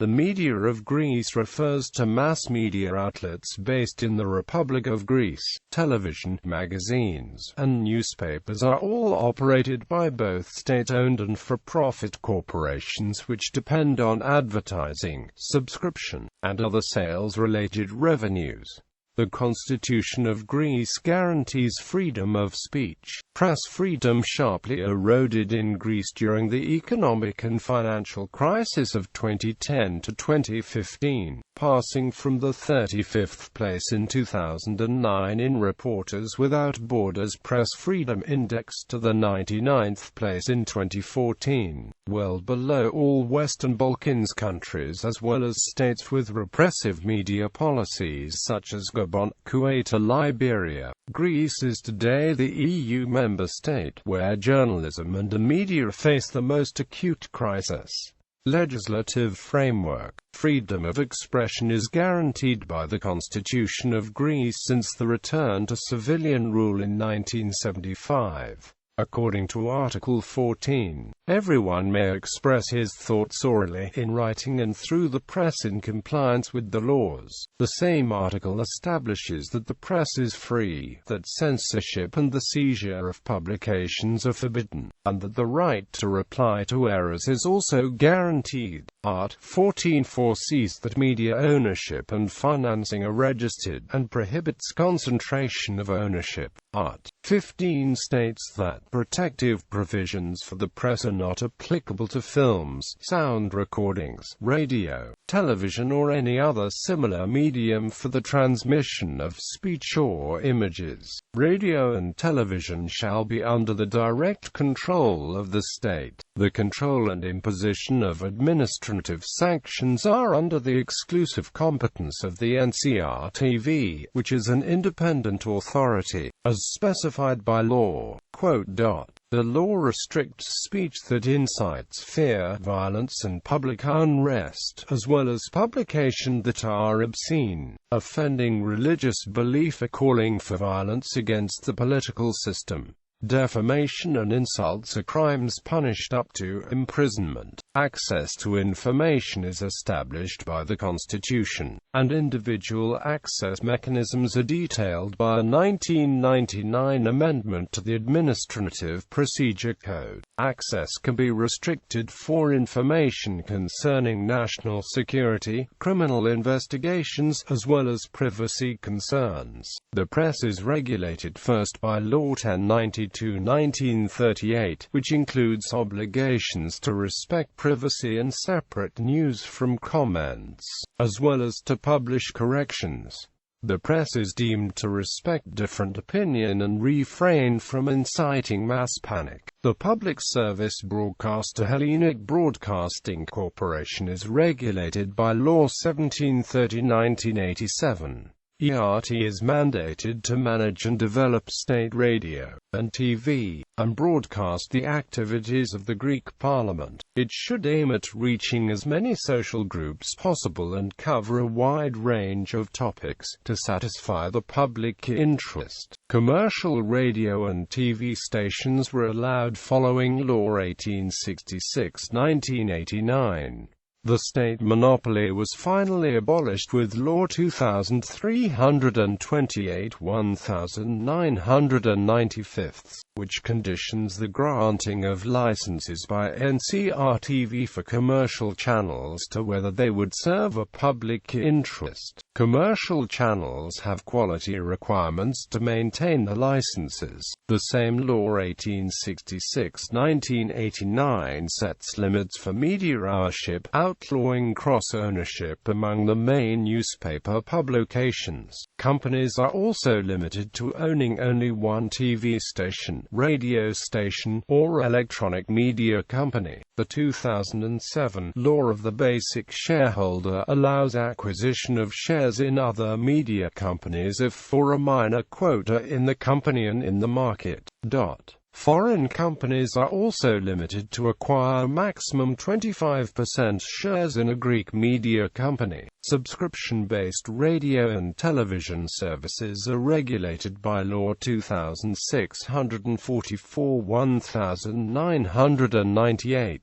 The media of Greece refers to mass media outlets based in the Republic of Greece. Television, magazines, and newspapers are all operated by both state-owned and for-profit corporations which depend on advertising, subscription, and other sales-related revenues. The Constitution of Greece guarantees freedom of speech. Press freedom sharply eroded in Greece during the economic and financial crisis of 2010 to 2015, passing from the 35th place in 2009 in Reporters Without Borders Press Freedom Index to the 99th place in 2014, well below all Western Balkans countries as well as states with repressive media policies such as Gabon, Kuwait or Liberia. Greece is today the EU member state where journalism and the media face the most acute crisis. Legislative framework. Freedom of expression is guaranteed by the Constitution of Greece since the return to civilian rule in 1975. According to Article 14, everyone may express his thoughts orally, in writing and through the press in compliance with the laws. The same article establishes that the press is free, that censorship and the seizure of publications are forbidden, and that the right to reply to errors is also guaranteed. Art. 14 foresees that media ownership and financing are registered, and prohibits concentration of ownership. Art. 15 states that protective provisions for the press are not applicable to films, sound recordings, radio, television or any other similar medium for the transmission of speech or images. Radio and television shall be under the direct control of the state. The control and imposition of administrative sanctions are under the exclusive competence of the NCR-TV, which is an independent authority, as specified by law. The law restricts speech that incites fear, violence and public unrest, as well as publication that are obscene, offending religious belief or calling for violence against the political system. Defamation and insults are crimes punished up to imprisonment. Access to information is established by the Constitution, and individual access mechanisms are detailed by a 1999 amendment to the Administrative Procedure Code. Access can be restricted for information concerning national security, criminal investigations, as well as privacy concerns. The press is regulated first by Law 1092/1938, which includes obligations to respect privacy and separate news from comments, as well as to publish corrections. The press is deemed to respect different opinion and refrain from inciting mass panic. The public service broadcaster Hellenic Broadcasting Corporation is regulated by Law 1730/1987. ERT is mandated to manage and develop state radio and TV, and broadcast the activities of the Greek Parliament. It should aim at reaching as many social groups possible and cover a wide range of topics, to satisfy the public interest. Commercial radio and TV stations were allowed following Law 1866/1989. The state monopoly was finally abolished with Law 2328/1995, which conditions the granting of licenses by NCR-TV for commercial channels to whether they would serve a public interest. Commercial channels have quality requirements to maintain the licenses. The same Law 1866/1989 sets limits for media ownership, outlawing cross-ownership among the main newspaper publications. Companies are also limited to owning only one TV station, radio station, or electronic media company. The 2007 Law of the Basic Shareholder allows acquisition of shares in other media companies if for a minor quota in the company and in the market. Foreign companies are also limited to acquire maximum 25% shares in a Greek media company. Subscription-based radio and television services are regulated by Law 2644/1998.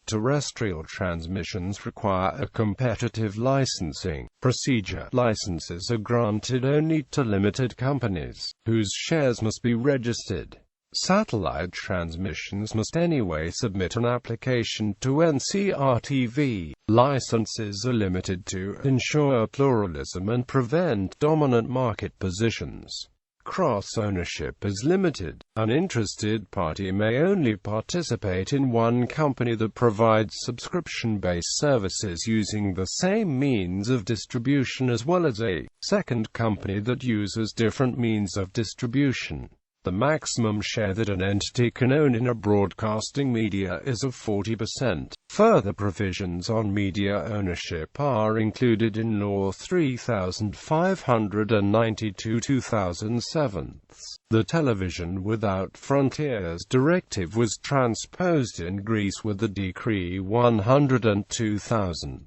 Terrestrial transmissions require a competitive licensing procedure. Licenses are granted only to limited companies, whose shares must be registered. Satellite transmissions must anyway submit an application to NCRTV. Licenses are limited to ensure pluralism and prevent dominant market positions. Cross-ownership is limited. An interested party may only participate in one company that provides subscription-based services using the same means of distribution, as well as a second company that uses different means of distribution. The maximum share that an entity can own in a broadcasting media is of 40%. Further provisions on media ownership are included in Law 3592/2007. The Television Without Frontiers Directive was transposed in Greece with the Decree 102/2000.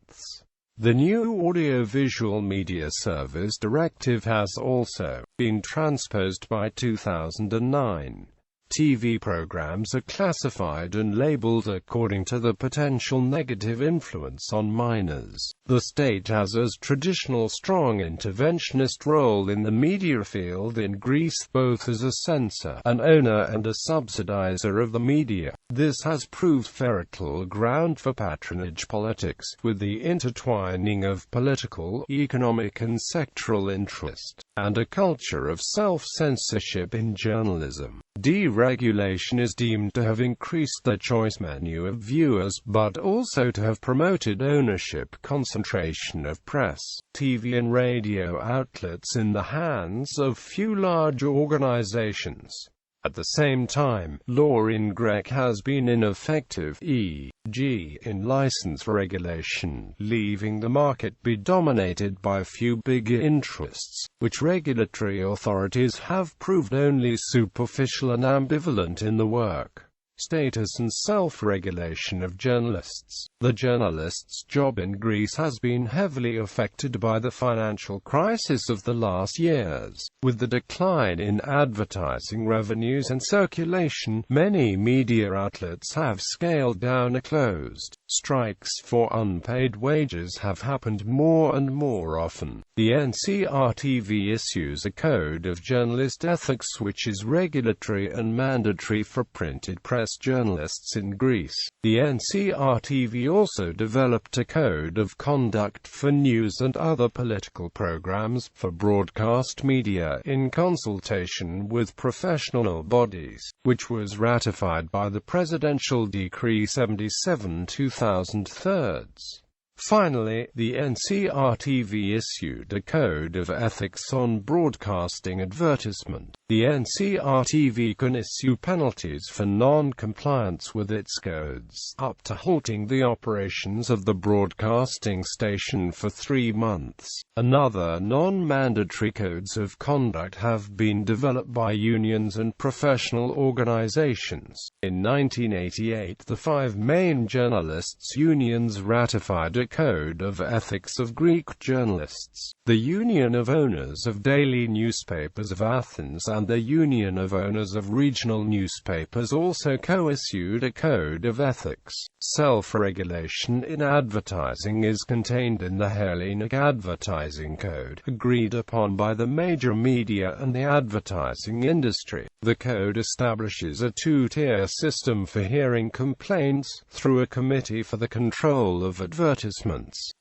The new Audiovisual Media Service Directive has also been transposed by 2009. TV programs are classified and labeled according to the potential negative influence on minors. The state has a traditional strong interventionist role in the media field in Greece, both as a censor, an owner and a subsidizer of the media. This has proved fertile ground for patronage politics, with the intertwining of political, economic and sectoral interest, and a culture of self-censorship in journalism. Deregulation is deemed to have increased the choice menu of viewers, but also to have promoted ownership concentration of press, TV and radio outlets in the hands of few large organizations. At the same time, law in Greece has been ineffective, e.g., in license regulation, leaving the market be dominated by few big interests, which regulatory authorities have proved only superficial and ambivalent in the work, status and self-regulation of journalists. The journalist's job in Greece has been heavily affected by the financial crisis of the last years. With the decline in advertising revenues and circulation, many media outlets have scaled down or closed. Strikes for unpaid wages have happened more and more often. The NCRTV issues a code of journalist ethics which is regulatory and mandatory for printed press journalists in Greece. The NCRTV also developed a code of conduct for news and other political programs for broadcast media in consultation with professional bodies, which was ratified by the Presidential Decree 77/2003. Finally, the NCRTV issued a code of ethics on broadcasting advertisement. The NCRTV can issue penalties for non-compliance with its codes, up to halting the operations of the broadcasting station for 3 months. Another non-mandatory codes of conduct have been developed by unions and professional organizations. In 1988, the 5 main journalists' unions ratified a Code of Ethics of Greek Journalists. The Union of Owners of Daily Newspapers of Athens and the Union of Owners of Regional Newspapers also co-issued a Code of Ethics. Self-regulation in advertising is contained in the Hellenic Advertising Code, agreed upon by the major media and the advertising industry. The code establishes a 2-tier system for hearing complaints, through a Committee for the Control of Advertisements,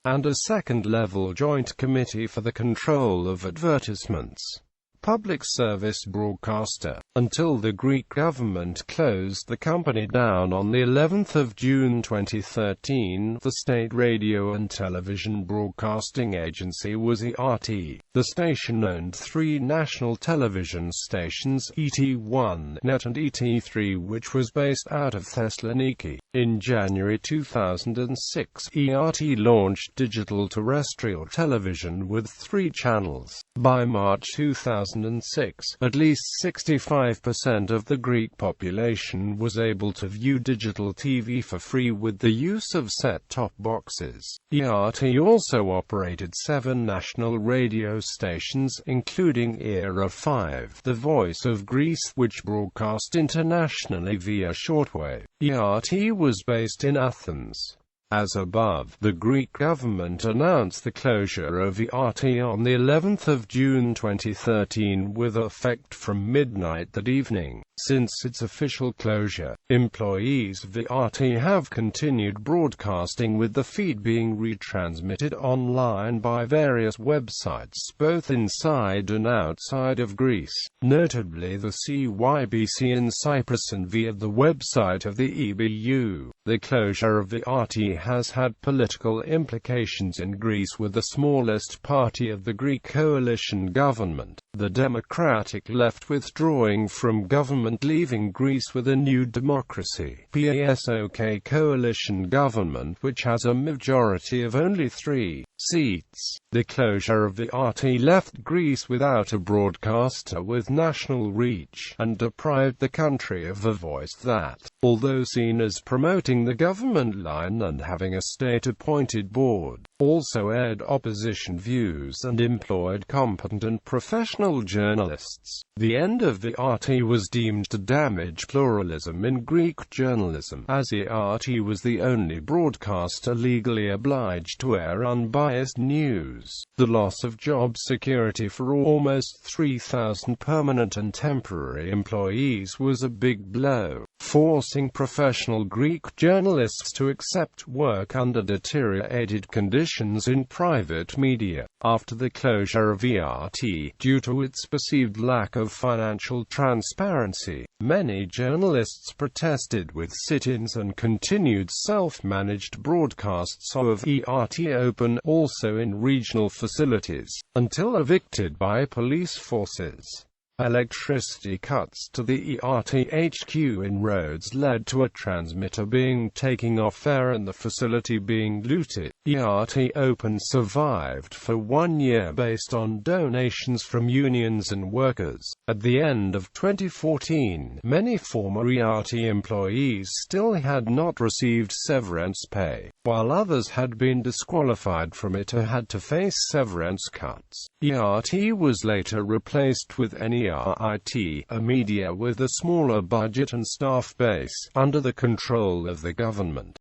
and a second-level Joint Committee for the Control of Advertisements. Public service broadcaster. Until the Greek government closed the company down on the 11th of June 2013, the state radio and television broadcasting agency was ERT. The station owned 3 national television stations, ET1 Net and ET3, which was based out of Thessaloniki. In January 2006, ERT launched digital terrestrial television with 3 channels. By March 2007, 2006, at least 65% of the Greek population was able to view digital TV for free with the use of set-top boxes. ERT also operated 7 national radio stations, including Era 5, the Voice of Greece, which broadcast internationally via shortwave. ERT was based in Athens. As above, the Greek government announced the closure of ERT on the 11th of June 2013 with effect from midnight that evening. Since its official closure, employees of ERT have continued broadcasting, with the feed being retransmitted online by various websites both inside and outside of Greece, notably the CYBC in Cyprus and via the website of the EBU. The closure of ERT has had political implications in Greece, with the smallest party of the Greek coalition government, the Democratic Left, withdrawing from government, leaving Greece with a New Democracy (PASOK) coalition government which has a majority of only 3 seats. The closure of ERT left Greece without a broadcaster with national reach, and deprived the country of a voice that, although seen as promoting the government line and having a state-appointed board, also aired opposition views and employed competent and professional journalists. The end of ERT was deemed to damage pluralism in Greek journalism, as ERT was the only broadcaster legally obliged to air unbiased news. The loss of job security for almost 3,000 permanent and temporary employees was a big blow, forcing professional Greek journalists to accept work under deteriorated conditions in private media. After the closure of ERT, due to its perceived lack of financial transparency, many journalists protested with sit-ins and continued self-managed broadcasts of ERT open, also in regional facilities, until evicted by police forces. Electricity cuts to the ERT HQ in Rhodes led to a transmitter being taken off air and the facility being looted. ERT Open survived for 1 year based on donations from unions and workers. At the end of 2014, many former ERT employees still had not received severance pay, while others had been disqualified from it or had to face severance cuts. ERT was later replaced with NERIT, a media with a smaller budget and staff base, under the control of the government.